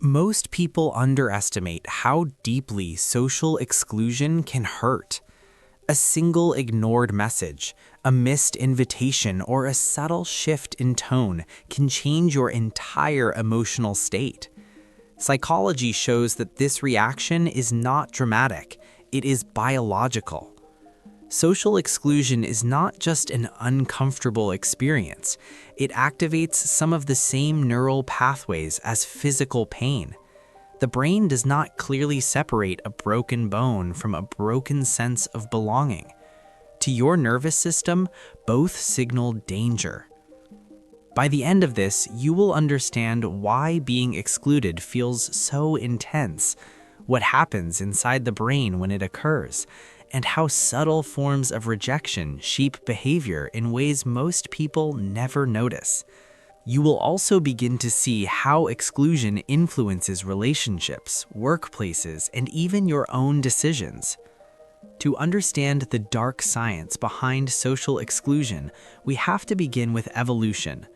Most people underestimate how deeply social exclusion can hurt. A single ignored message, a missed invitation, or a subtle shift in tone can change your entire emotional state. Psychology shows that this reaction is not dramatic, it is biological. Social exclusion is not just an uncomfortable experience. It activates some of the same neural pathways as physical pain. The brain does not clearly separate a broken bone from a broken sense of belonging. To your nervous system, both signal danger. By the end of this, you will understand why being excluded feels so intense, what happens inside the brain when it occurs, and how subtle forms of rejection shape behavior in ways most people never notice. You will also begin to see how exclusion influences relationships, workplaces, and even your own decisions. To understand the dark science behind social exclusion, we have to begin with evolution.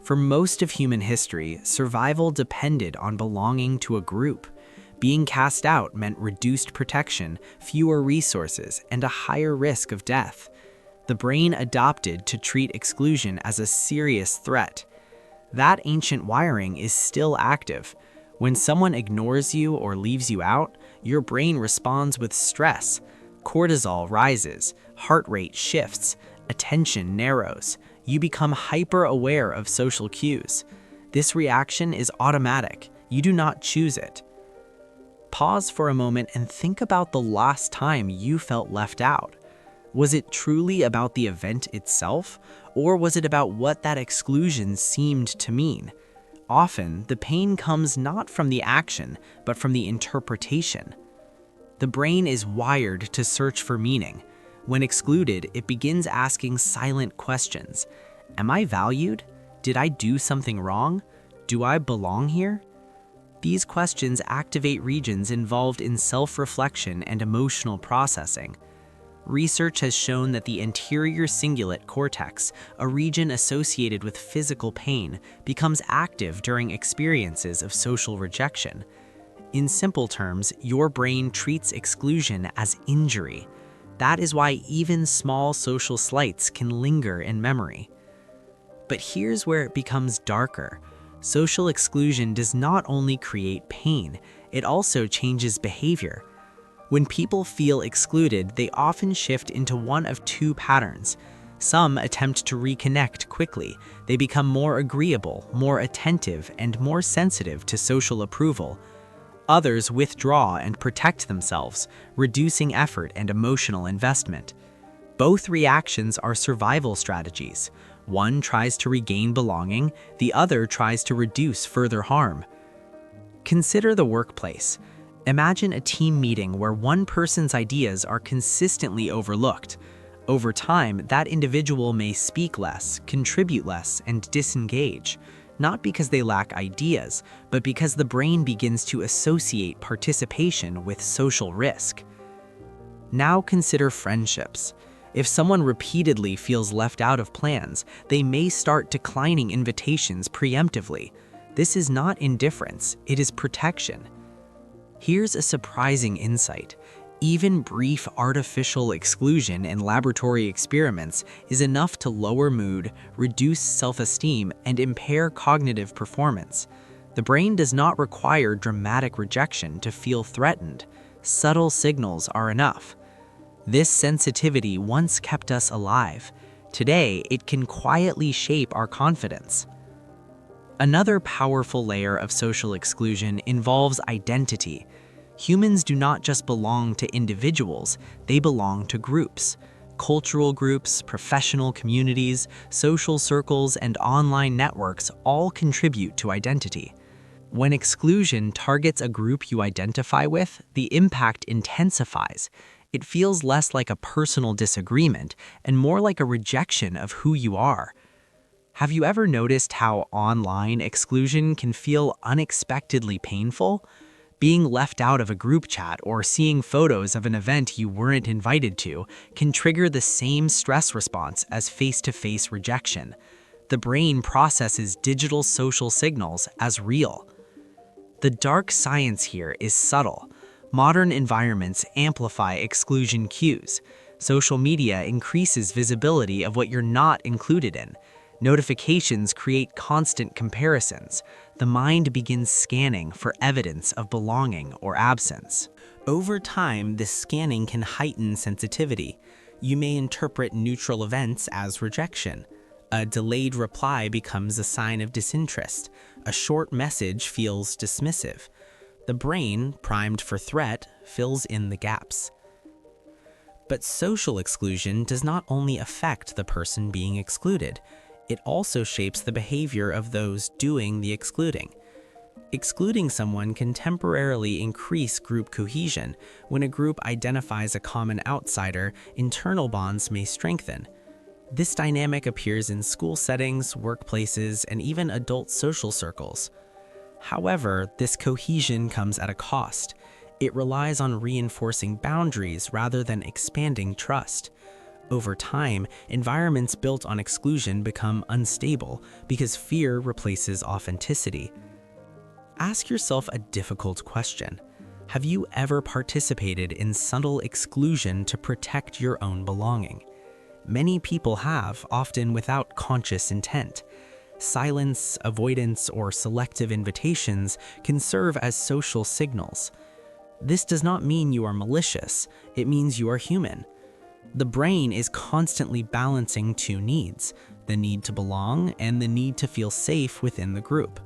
For most of human history, survival depended on belonging to a group. Being cast out meant reduced protection, fewer resources, and a higher risk of death. The brain adopted to treat exclusion as a serious threat. That ancient wiring is still active. When someone ignores you or leaves you out, your brain responds with stress. Cortisol rises, heart rate shifts, attention narrows. You become hyper-aware of social cues. This reaction is automatic. You do not choose it. Pause for a moment and think about the last time you felt left out. Was it truly about the event itself, or was it about what that exclusion seemed to mean? Often, the pain comes not from the action, but from the interpretation. The brain is wired to search for meaning. When excluded, it begins asking silent questions. Am I valued? Did I do something wrong? Do I belong here? These questions activate regions involved in self-reflection and emotional processing. Research has shown that the anterior cingulate cortex, a region associated with physical pain, becomes active during experiences of social rejection. In simple terms, your brain treats exclusion as injury. That is why even small social slights can linger in memory. But here's where it becomes darker. Social exclusion does not only create pain, it also changes behavior. When people feel excluded, they often shift into one of two patterns. Some attempt to reconnect quickly. They become more agreeable, more attentive, and more sensitive to social approval. Others withdraw and protect themselves, reducing effort and emotional investment. Both reactions are survival strategies. One tries to regain belonging, the other tries to reduce further harm. Consider the workplace. Imagine a team meeting where one person's ideas are consistently overlooked. Over time, that individual may speak less, contribute less, and disengage, not because they lack ideas, but because the brain begins to associate participation with social risk. Now consider friendships. If someone repeatedly feels left out of plans, they may start declining invitations preemptively. This is not indifference, it is protection. Here's a surprising insight. Even brief artificial exclusion in laboratory experiments is enough to lower mood, reduce self-esteem, and impair cognitive performance. The brain does not require dramatic rejection to feel threatened. Subtle signals are enough. This sensitivity once kept us alive. Today, it can quietly shape our confidence. Another powerful layer of social exclusion involves identity. Humans do not just belong to individuals, they belong to groups. Cultural groups, professional communities, social circles, and online networks all contribute to identity. When exclusion targets a group you identify with, the impact intensifies. It feels less like a personal disagreement and more like a rejection of who you are. Have you ever noticed how online exclusion can feel unexpectedly painful? Being left out of a group chat or seeing photos of an event you weren't invited to can trigger the same stress response as face-to-face rejection. The brain processes digital social signals as real. The dark science here is subtle. Modern environments amplify exclusion cues. Social media increases visibility of what you're not included in. Notifications create constant comparisons. The mind begins scanning for evidence of belonging or absence. Over time, this scanning can heighten sensitivity. You may interpret neutral events as rejection. A delayed reply becomes a sign of disinterest. A short message feels dismissive. The brain, primed for threat, fills in the gaps. But social exclusion does not only affect the person being excluded, it also shapes the behavior of those doing the excluding. Excluding someone can temporarily increase group cohesion. When a group identifies a common outsider, internal bonds may strengthen. This dynamic appears in school settings, workplaces, and even adult social circles. However, this cohesion comes at a cost. It relies on reinforcing boundaries rather than expanding trust. Over time, environments built on exclusion become unstable because fear replaces authenticity. Ask yourself a difficult question. Have you ever participated in subtle exclusion to protect your own belonging? Many people have, often without conscious intent. Silence, avoidance, or selective invitations can serve as social signals. This does not mean you are malicious, it means you are human. The brain is constantly balancing two needs, the need to belong and the need to feel safe within the group.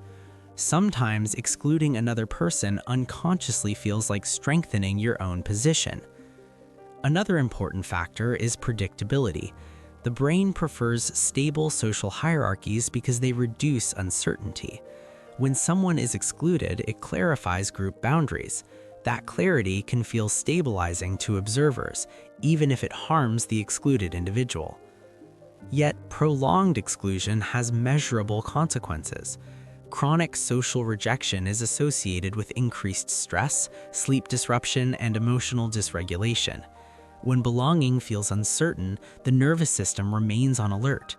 Sometimes excluding another person unconsciously feels like strengthening your own position. Another important factor is predictability. The brain prefers stable social hierarchies because they reduce uncertainty. When someone is excluded, it clarifies group boundaries. That clarity can feel stabilizing to observers, even if it harms the excluded individual. Yet, prolonged exclusion has measurable consequences. Chronic social rejection is associated with increased stress, sleep disruption, and emotional dysregulation. When belonging feels uncertain, the nervous system remains on alert.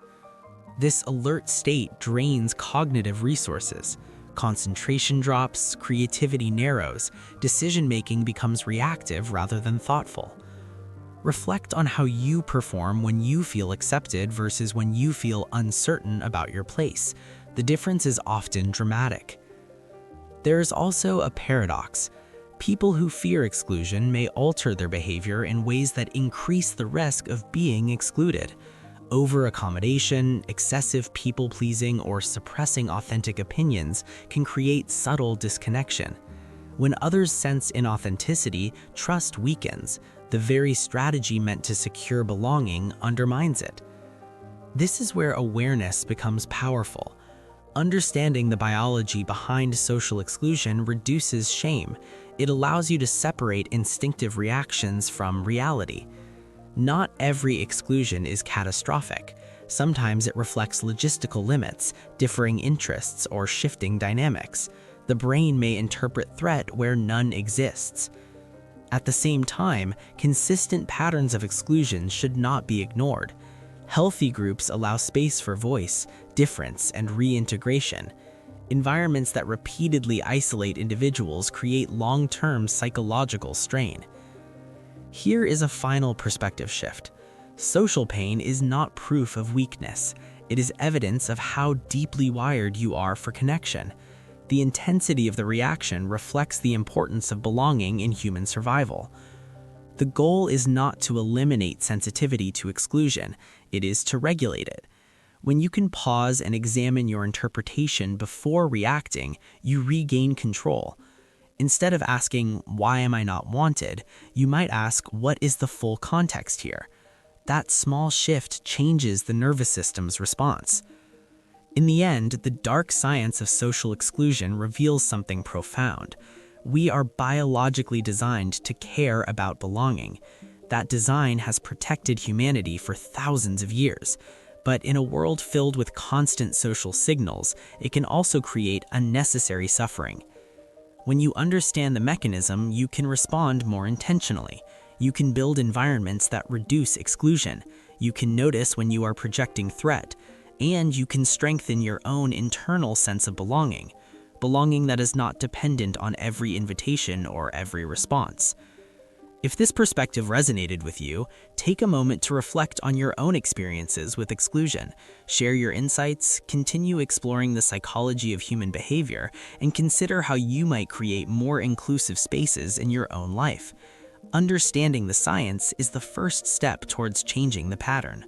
This alert state drains cognitive resources. Concentration drops, creativity narrows, decision-making becomes reactive rather than thoughtful. Reflect on how you perform when you feel accepted versus when you feel uncertain about your place. The difference is often dramatic. There is also a paradox. People who fear exclusion may alter their behavior in ways that increase the risk of being excluded. Over-accommodation, excessive people-pleasing, or suppressing authentic opinions can create subtle disconnection. When others sense inauthenticity, trust weakens. The very strategy meant to secure belonging undermines it. This is where awareness becomes powerful. Understanding the biology behind social exclusion reduces shame. It allows you to separate instinctive reactions from reality. Not every exclusion is catastrophic. Sometimes it reflects logistical limits, differing interests, or shifting dynamics. The brain may interpret threat where none exists. At the same time, consistent patterns of exclusion should not be ignored. Healthy groups allow space for voice, difference, and reintegration. Environments that repeatedly isolate individuals create long-term psychological strain. Here is a final perspective shift. Social pain is not proof of weakness. It is evidence of how deeply wired you are for connection. The intensity of the reaction reflects the importance of belonging in human survival. The goal is not to eliminate sensitivity to exclusion, it is to regulate it. When you can pause and examine your interpretation before reacting, you regain control. Instead of asking, "Why am I not wanted?" you might ask, "What is the full context here?" That small shift changes the nervous system's response. In the end, the dark science of social exclusion reveals something profound. We are biologically designed to care about belonging. That design has protected humanity for thousands of years. But in a world filled with constant social signals, it can also create unnecessary suffering. When you understand the mechanism, you can respond more intentionally. You can build environments that reduce exclusion. You can notice when you are projecting threat. And you can strengthen your own internal sense of belonging. belonging that is not dependent on every invitation or every response. If this perspective resonated with you, take a moment to reflect on your own experiences with exclusion, share your insights, continue exploring the psychology of human behavior, and consider how you might create more inclusive spaces in your own life. Understanding the science is the first step towards changing the pattern.